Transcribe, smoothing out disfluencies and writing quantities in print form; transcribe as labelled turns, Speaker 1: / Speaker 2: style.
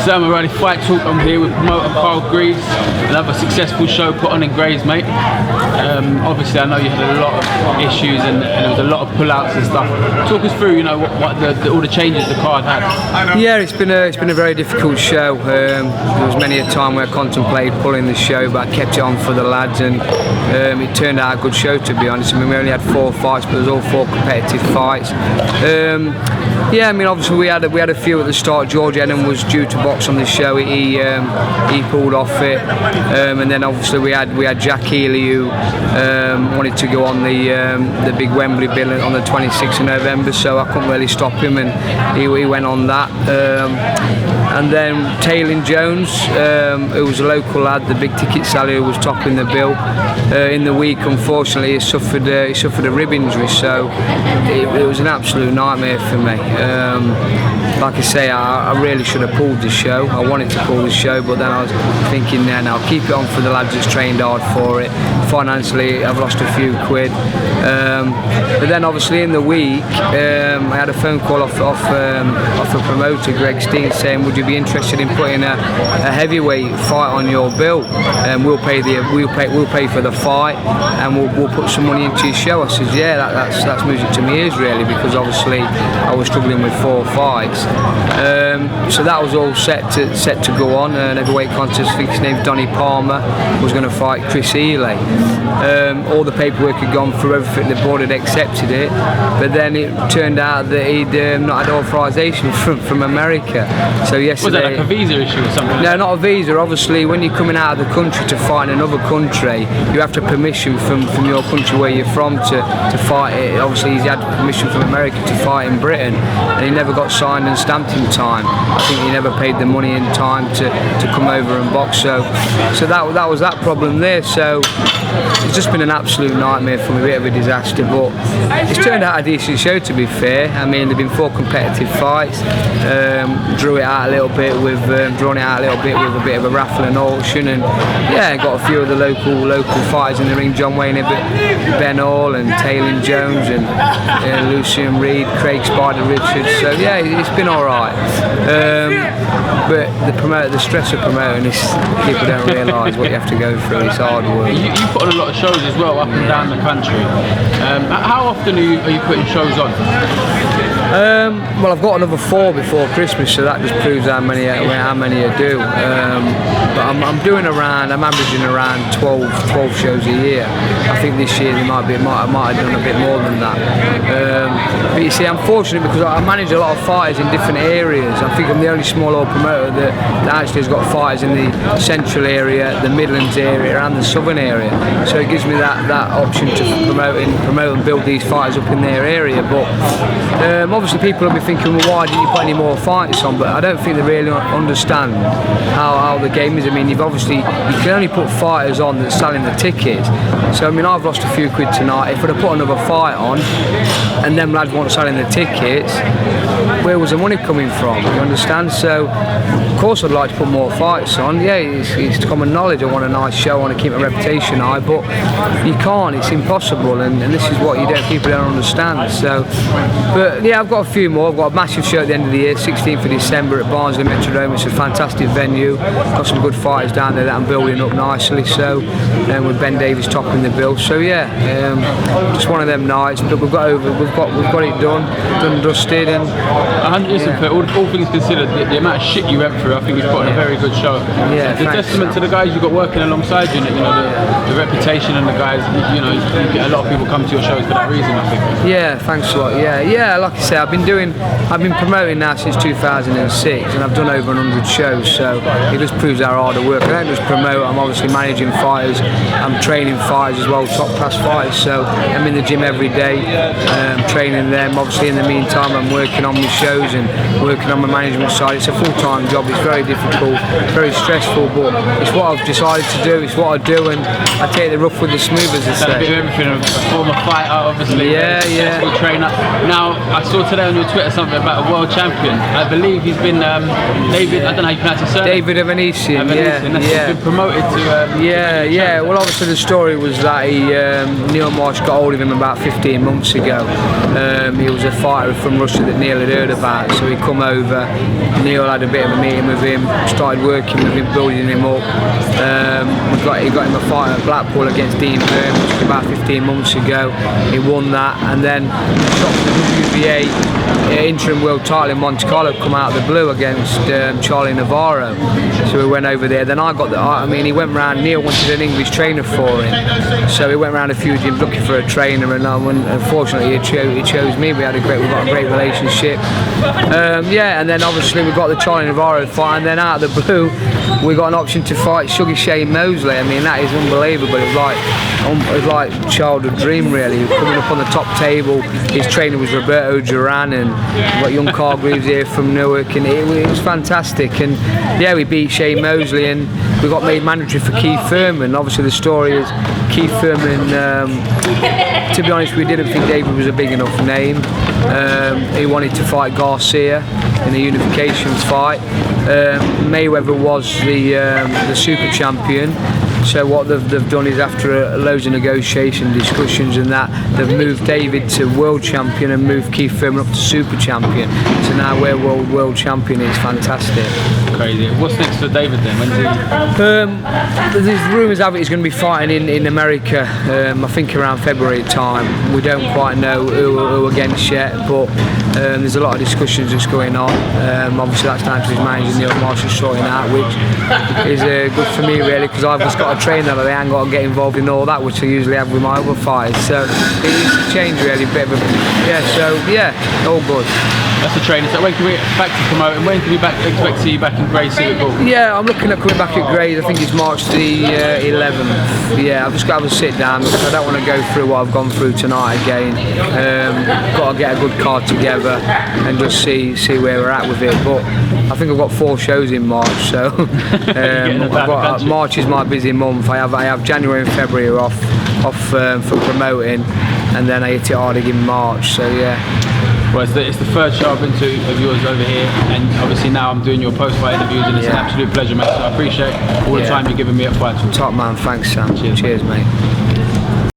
Speaker 1: Sam O'Reilly Fight Talk. I'm here with promoter Greaves. Another successful show put on in Greaves, mate. Obviously, I know you had a lot of issues and there was a lot of pull-outs and stuff. Talk us through, you know, what all the changes the card had.
Speaker 2: Yeah, it's been a very difficult show. There was many a time where I contemplated pulling the show, but I kept it on for the lads, and it turned out a good show, to be honest. I mean, we only had 4 fights, but it was all 4 competitive fights. Yeah, I mean, obviously we had a few at the start. George Eden was due to box on the show. He pulled off it, and then obviously we had Jack Healy, who wanted to go on the big Wembley bill on the 26th of November. So I couldn't really stop him, and he went on that. And then Taylor Jones, who was a local lad, the big ticket seller, who was topping the bill in the week. Unfortunately, he suffered a rib injury, so it was an absolute nightmare for me. Like I say, I really should have pulled the show. I wanted to pull the show, but then I was thinking, now I'll keep it on for the lads that's trained hard for it. Financially, I've lost a few quid. But then obviously in the week, I had a phone call off a promoter, Greg Steen, saying, would you be interested in putting a heavyweight fight on your bill? We'll pay for the fight, and we'll put some money into your show. I said, yeah, that's music to my ears, really, because obviously I was struggling with 4 fights. So that was all set to go on. An heavyweight contest. I think his name's Donny Palmer, was going to fight Chris Ely. All the paperwork had gone through, everything. The board had accepted it, but then it turned out that he'd not had authorization from America. So yesterday,
Speaker 1: was that like a visa issue or something?
Speaker 2: No, not a visa. Obviously, when you're coming out of the country to fight in another country, you have to have permission from your country where you're from to fight it. Obviously, he's had permission from America to fight in Britain, and he never got signed and stamped in time. I think he never paid the money in time to come over and box. So that was that problem there. So it's just been an absolute nightmare for me, a bit of a disaster. But it's turned out a decent show, to be fair. I mean, there've been 4 competitive fights. Drawn it out a little bit with a bit of a raffle and auction, and yeah, got a few of the local fighters in the ring. John Wayne, Ben Hall, and Taylor Jones, and Lucian Reed, Craig Spider Richards. So yeah, it's been all right. But the stress of promoting this, people don't realise what you have to go through. It's hard work.
Speaker 1: You put on a lot of shows as well, up and down the country. How often are you putting shows on?
Speaker 2: Well, I've got another 4 before Christmas, so that just proves how many I do. But I'm averaging around 12 shows a year. I think this year I might have done a bit more than that. But you see, I'm fortunate because I manage a lot of fighters in different areas. I think I'm the only small old promoter that actually has got fighters in the central area, the Midlands area, and the southern area. So it gives me that option to promote and build these fighters up in their area. But obviously people will be thinking, well, why didn't you put any more fights on? But I don't think they really understand how the game is. I mean, you can only put fighters on that's selling the tickets. So I mean, I've lost a few quid tonight. If I'd have put another fight on and them lads weren't selling the tickets, where was the money coming from? You understand? So of course I'd like to put more fights on. Yeah, it's common knowledge. I want a nice show, I want to keep my reputation high, but you can't, it's impossible, and this is what people don't understand. So, but yeah, I've got a few more. I've got a massive show at the end of the year, 16th of December at Barnsley Metrodome. It's a fantastic venue, got some good fighters down there that I'm building up nicely, so with Ben Davies topping the bill. So yeah, just one of them nights, but we've got it done and dusted. And
Speaker 1: listen, for all things considered, the amount of shit you went through, I think you've put on a very good show.
Speaker 2: Yeah,
Speaker 1: it's a testament to the guys you've got working alongside you, the reputation, and the guys, you get a lot of people come to your shows for that reason, I think.
Speaker 2: Yeah, thanks a lot. Yeah, like I say, I've been promoting now since 2006, and I've done over 100 shows, so it just proves how hard I work. I don't just promote, I'm obviously managing fighters, I'm training fighters as well, top class fighters, so I'm in the gym every day, training them. Obviously in the meantime I'm working on my shows and working on my management side. It's a full-time job, it's very difficult, very stressful, but it's what I've decided to do, it's what I do, and I take the rough with the smooth, as I say.
Speaker 1: A bit of everything, a former fighter, obviously, successful trainer. Now, I saw today on your Twitter something about a world champion. I believe he's been David. I don't know how you pronounce his surname.
Speaker 2: David AVANESYAN.
Speaker 1: He's been promoted to.
Speaker 2: Yeah. Well, obviously the story was that Neil Marsh got hold of him about 15 months ago. He was a fighter from Russia that Neil had heard about, so he come over. Neil had a bit of a meeting with him, started working with him, building him up. He got him a fight at Blackpool against Dean Byrne, which was about 15 months ago. He won that, and then shot for the WBA interim world title in Monte Carlo, come out of the blue against Charlie Navarro. So we went over there. Then I got he went round. Neil wanted an English trainer for him, so he went round a few gyms looking for a trainer, and unfortunately he chose me. We got a great relationship. And then obviously we got the Charlie Navarro fight, and then out of the blue we got an option to fight Sugar Shane Mosley. I mean, that is unbelievable. It was like childhood dream really. Coming up on the top table, his trainer was Roberto Duran, and we got young Carl Greaves here from Newark, and it was fantastic. And we beat Shane Mosley, and we got made mandatory for Keith Thurman. Obviously the story is Keith Thurman, to be honest, we didn't think David was a big enough name. He wanted to fight Garcia in a unification fight. Mayweather was the super champion. So what they've done is, after loads of negotiation, discussions and that, they've moved David to world champion and moved Keith Thurman up to super champion. So now we're world champion. It's fantastic.
Speaker 1: Crazy. What's next for David then? When's he?
Speaker 2: There's rumours of it he's going to be fighting in America. I think around February time. We don't quite know who against yet, but there's a lot of discussions that's going on. Obviously that's down to his manager Neil Marshall sorting out, which is good for me really, because I've just got a trainer that I ain't got to get involved in all that, which I usually have with my other fights. So it needs to change really, a bit of all good.
Speaker 1: That's the training. So when can we back to promoting? When can we expect to see you back in Greaves Civic Hall?
Speaker 2: Yeah, I'm looking at coming back at Greaves. I think it's March the 11th. Yeah, I've just got to have a sit down because I don't want to go through what I've gone through tonight again. Got to get a good card together and just see where we're at with it. But I think I've got 4 shows in March, so March is my busy month. I have January and February off for promoting, and then I hit it hard again in March. So yeah.
Speaker 1: Well, it's the first show I've been to of yours over here, and obviously now I'm doing your post-fight interviews, and it's an absolute pleasure, mate. So I appreciate all the time you're giving me at fights.
Speaker 2: Top man, thanks Sam.
Speaker 1: Cheers
Speaker 2: mate.